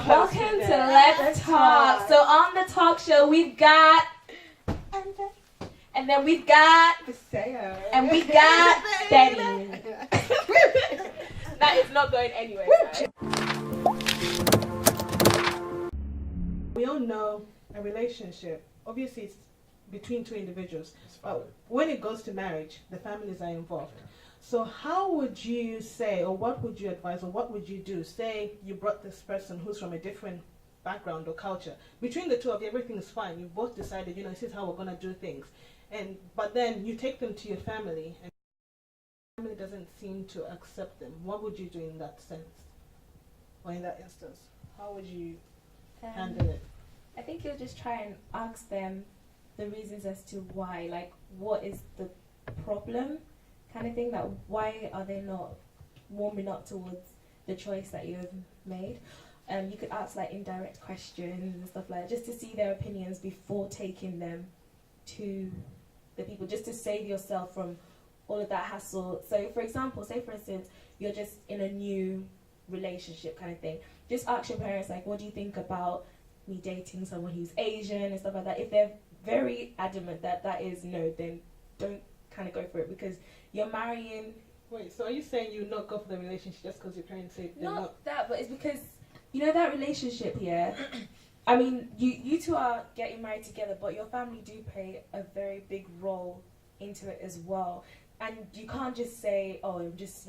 Welcome to Let's Talk. So on the talk show, we've got, and then we've got, and we got Betty. That is not going anywhere, guys. We all know a relationship, obviously it's between two individuals, but when it goes to marriage, the families are involved. So how would you say, or what would you advise, or what would you do? Say you brought this person who's from a different background or culture. Between the two of you, everything is fine. You both decided, this is how we're going to do things. But then you take them to your family, and your family doesn't seem to accept them. What would you do in that sense? Or in that instance? How would you handle it? I think you'll just try and ask them the reasons as to why, like what is the problem, kind of thing. That why are they not warming up towards the choice that you've made? You could ask like indirect questions and stuff like that, just to see their opinions before taking them to the people, just to save yourself from all of that hassle. So for example, say for instance, you're just in a new relationship kind of thing. Just ask your parents, like, what do you think about me dating someone who's Asian and stuff like that? If they're very adamant that that is no, then don't kind of go for it, because you're marrying. Wait, so are you saying you not go for the relationship just because your parents say they're not? Not that, but it's because, that relationship here, I mean, you two are getting married together, but your family do play a very big role into it as well. And you can't just say, oh, I'm just,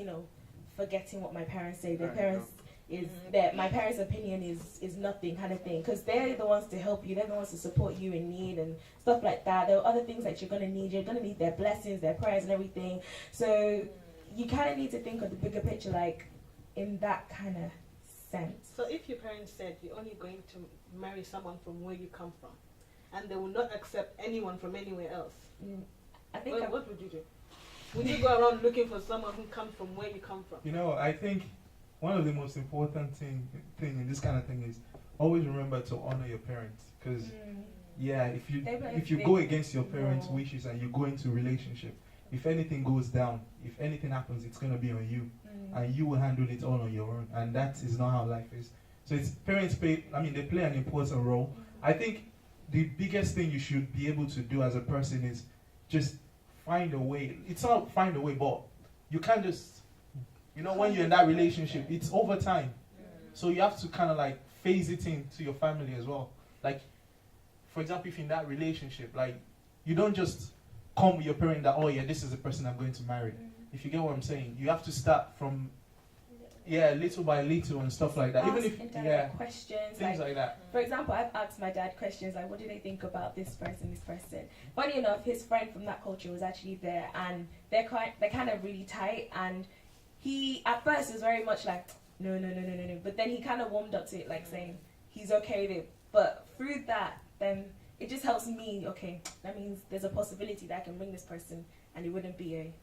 forgetting what my parents say. Their parents is that my parents' opinion is nothing kind of thing, because they're the ones to help you, they're the ones to support you in need and stuff like that. There are other things that you're going to need their blessings, their prayers and everything. So you kind of need to think of the bigger picture, like in that kind of sense. So if your parents said you're only going to marry someone from where you come from, and they will not accept anyone from anywhere else, I think what would you do? Would you go around looking for someone who comes from where you come from? I think one of the most important thing in this kind of thing is always remember to honor your parents, because if you go against your parents' wishes and you go into a relationship, if anything goes down, if anything happens, it's going to be on you, and you will handle it all on your own, and that is not how life is. So parents they play an important role. I think the biggest thing you should be able to do as a person is just find a way. It's not find a way, but you can't just, when you're in that relationship, it's over time. So you have to kind of like phase it into your family as well. Like, for example, if you're in that relationship, like, you don't just come with your parent that, oh yeah, this is the person I'm going to marry. If you get what I'm saying, you have to start from, little by little and stuff like that. Ask even if indirect questions, things like that. For example, I've asked my dad questions like, what do they think about this person? Funny enough, his friend from that culture was actually there, and they're kind of really tight, and he at first was very much like no, but then he kind of warmed up to it, like saying he's okay with it. But through that, then it just helps me, okay, that means there's a possibility that I can bring this person and it wouldn't be a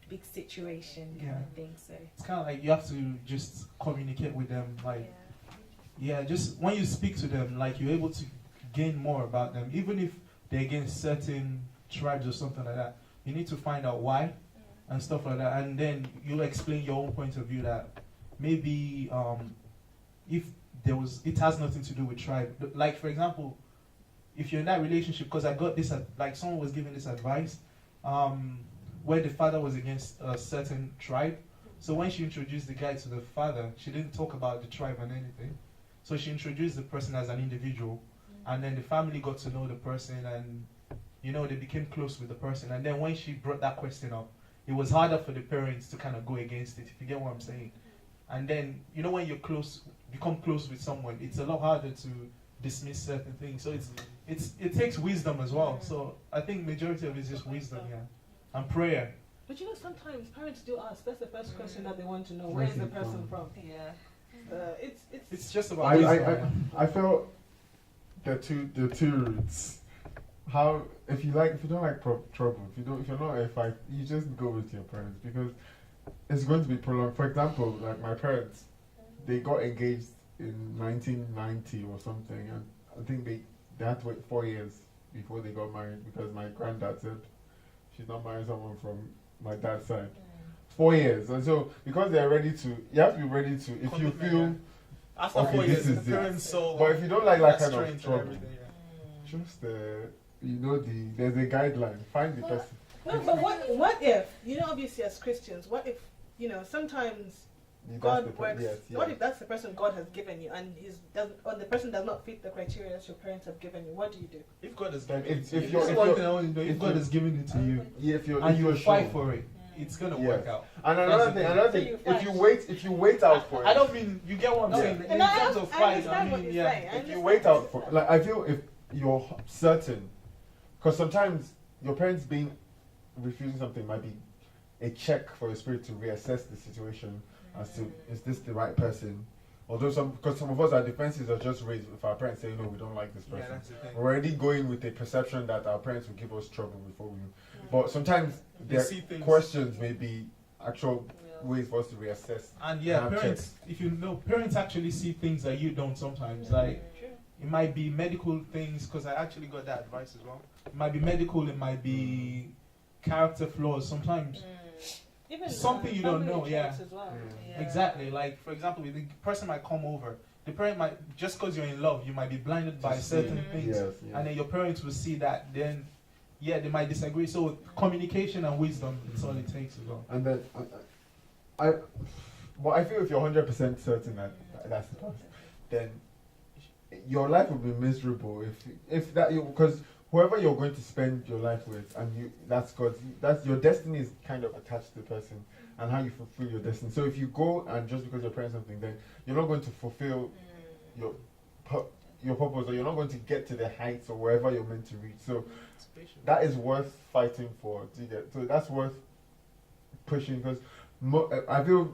big situation kind of thing. So it's kind of like you have to just communicate with them, like just when you speak to them, like you're able to gain more about them, even if they're against certain tribes or something like that. You need to find out why and stuff like that, and then you'll explain your own point of view that maybe if it has nothing to do with tribe. Like, for example, if you're in that relationship, because I got this, like someone was giving this advice, where the father was against a certain tribe. So when she introduced the guy to the father, she didn't talk about the tribe and anything. So she introduced the person as an individual, and then the family got to know the person, and they became close with the person. And then when she brought that question up, it was harder for the parents to kind of go against it, if you get what I'm saying. And then, when you're become close with someone, it's a lot harder to dismiss certain things. So it takes wisdom as well. So I think majority of it is just wisdom, and prayer. But sometimes parents do ask. That's the first question that they want to know. Where is the person from? It's just about wisdom. I felt the two routes. How if you don't like trouble, if you're not a fight, you just go with your parents, because it's going to be prolonged. For example, like my parents, they got engaged in 1990 or something, and I think they had to wait 4 years before they got married, because my granddad said she's not marrying someone from my dad's side. 4 years. And so because they're ready to, you have to be ready to, if you feel After Okay, 4 this years, is the it. parents saw. But if you don't like that kind strength of and trouble, everything, yeah. just there's a guideline. Find the Well, person. No, but what if, obviously as Christians, what if, sometimes God works, Yes, what if that's the person God has given you and the person does not fit the criteria that your parents have given you? What do you do? If God has Like, given if it to you, you're- this is if one you're- thing I want you to know. If if God you- has given it to you, Yeah, if you're and if you you're fight sure. for it, it's gonna Yes. work out. And That's another the thing, thing. So you if you wait out for it, I don't mean you get what I'm Yeah. saying. In And terms of I fight, understand I what mean, you're saying. yeah. I if you understand wait what out you're for, saying. like, I feel if you're certain, because sometimes your parents being refusing something might be a check for your spirit to reassess the situation as to is this the right person. Although because some of us, our defenses are just raised if our parents say no, we don't like this Yeah, person. that's the thing. We're already going with a perception that our parents will give us trouble before we. But sometimes They their see things. questions may be actual ways for us to reassess. And yeah, Have parents. If you know, parents actually see things that you don't sometimes. Like it might be medical things, because I actually got that advice as well. It might be medical. It might be character flaws. Sometimes Even something you don't family know, traits yeah. as well. exactly. Like for example, the person might come over. The parent might just because you're in love, you might be blinded by Just certain see. things, Yes, yes. and then your parents will see that. Then yeah, they might disagree. So communication and wisdom is all it takes as well. And then I feel if you're 100% certain that that's the person, then your life will be miserable if that because whoever you're going to spend your life with and that's your destiny is kind of attached to the person and how you fulfill your destiny. So if you go and just because you're praying something, then you're not going to fulfill your purpose, or you're not going to get to the heights or wherever you're meant to reach. So that is worth fighting for. Do you get? So that's worth pushing because I feel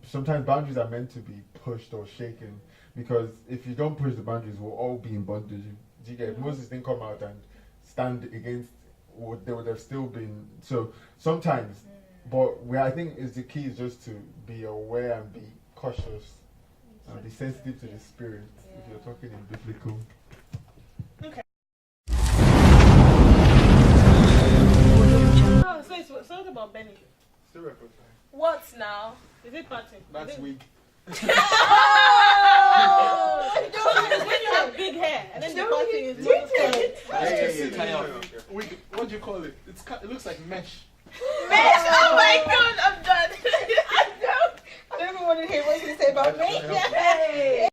sometimes boundaries are meant to be pushed or shaken, because if you don't push the boundaries, we'll all be in bondage. Do you get? If Moses didn't come out and stand against, there would have still been. So sometimes, but where I think is the key is just to be aware and be cautious and be sensitive to the spirit. If you're talking in biblical. Oh, so what about Benny? Still record time. What now? Is it party? That's weak. Oh! When you have big hair and then the party is Don't What do you call it? It looks like mesh. Mesh! Oh my god, I'm done. I don't even want to hear what you say about me.